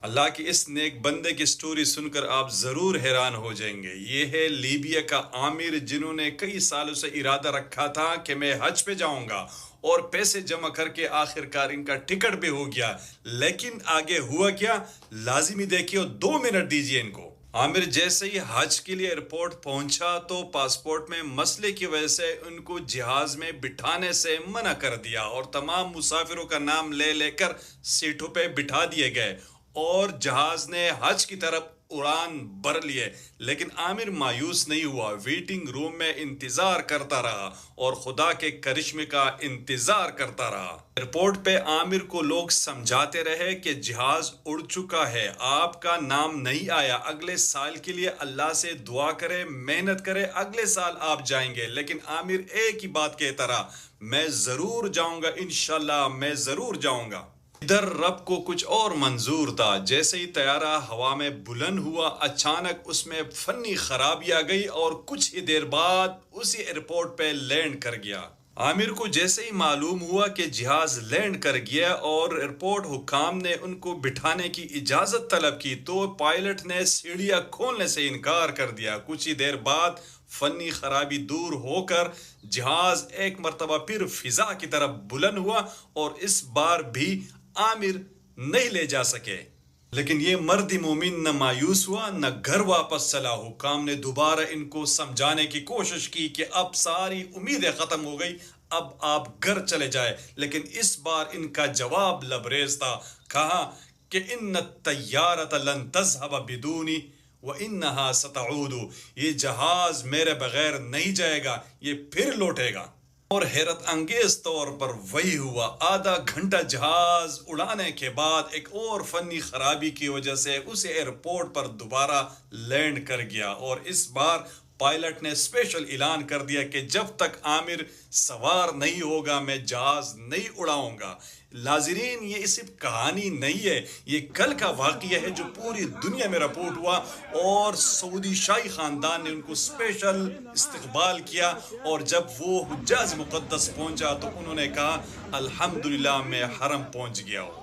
اللہ کی اس نیک بندے کی سٹوری سن کر آپ ضرور حیران ہو جائیں گے۔ یہ ہے لیبیا کا عامر، جنہوں نے کئی سالوں سے ارادہ رکھا تھا کہ میں حج پہ جاؤں گا، اور پیسے جمع کر کے آخر کار ان کا ٹکٹ بھی ہو گیا۔ لیکن آگے ہوا کیا، لازمی دیکھیے، 2 منٹ دیجیے ان کو۔ عامر جیسے ہی حج کے لیے ایئرپورٹ پہنچا تو پاسپورٹ میں مسئلے کی وجہ سے ان کو جہاز میں بٹھانے سے منع کر دیا، اور تمام مسافروں کا نام لے لے کر سیٹوں پہ بٹھا دیے گئے، اور جہاز نے حج کی طرف اڑان بھر لیے۔ لیکن عامر مایوس نہیں ہوا، ویٹنگ روم میں انتظار کرتا رہا اور خدا کے کرشمے کا انتظار کرتا رہا۔ ایئرپورٹ پہ عامر کو لوگ سمجھاتے رہے کہ جہاز اڑ چکا ہے، آپ کا نام نہیں آیا، اگلے سال کے لیے اللہ سے دعا کرے، محنت کرے، اگلے سال آپ جائیں گے۔ لیکن عامر ایک ہی بات کہتا رہا، میں ضرور جاؤں گا، انشاءاللہ میں ضرور جاؤں گا۔ ادھر رب کو کچھ اور منظور تھا۔ جیسے ہی طیارہ ہوا میں بلند ہوا، اچانک اس میں فنی خرابی آ گئی اور کچھ ہی دیر بعد اسی ایئرپورٹ پہ لینڈ کر گیا۔ عامر کو جیسے ہی معلوم ہوا کہ جہاز لینڈ کر گیا اور ایئرپورٹ حکام نے ان کو بٹھانے کی اجازت طلب کی، تو پائلٹ نے سیڑھیاں کھولنے سے انکار کر دیا۔ کچھ ہی دیر بعد فنی خرابی دور ہو کر جہاز ایک مرتبہ پھر فضا کی طرف بلند ہوا، اور اس بار بھی عامر نہیں لے جا سکے۔ لیکن یہ مرد مومن نہ مایوس ہوا، نہ گھر واپس چلا۔ حکام نے دوبارہ ان کو سمجھانے کی کوشش کی کہ اب ساری امیدیں ختم ہو گئی، اب آپ گھر چلے جائے۔ لیکن اس بار ان کا جواب لبریز تھا۔ کہا کہ ان الطیارۃ لن تذهب بدونی وانہا ستعود، یہ جہاز میرے بغیر نہیں جائے گا، یہ پھر لوٹے گا۔ اور حیرت انگیز طور پر وہی ہوا۔ آدھا گھنٹہ جہاز اڑانے کے بعد ایک اور فنی خرابی کی وجہ سے اسے ایئرپورٹ پر دوبارہ لینڈ کر گیا، اور اس بار پائلٹ نے اسپیشل اعلان کر دیا کہ جب تک عامر سوار نہیں ہوگا میں جہاز نہیں اڑاؤں گا۔ ناظرین، یہ صرف کہانی نہیں ہے، یہ کل کا واقعہ ہے جو پوری دنیا میں رپورٹ ہوا، اور سعودی شاہی خاندان نے ان کو اسپیشل استقبال کیا، اور جب وہ حجاز مقدس پہنچا تو انہوں نے کہا الحمدللہ میں حرم پہنچ گیا ہوں۔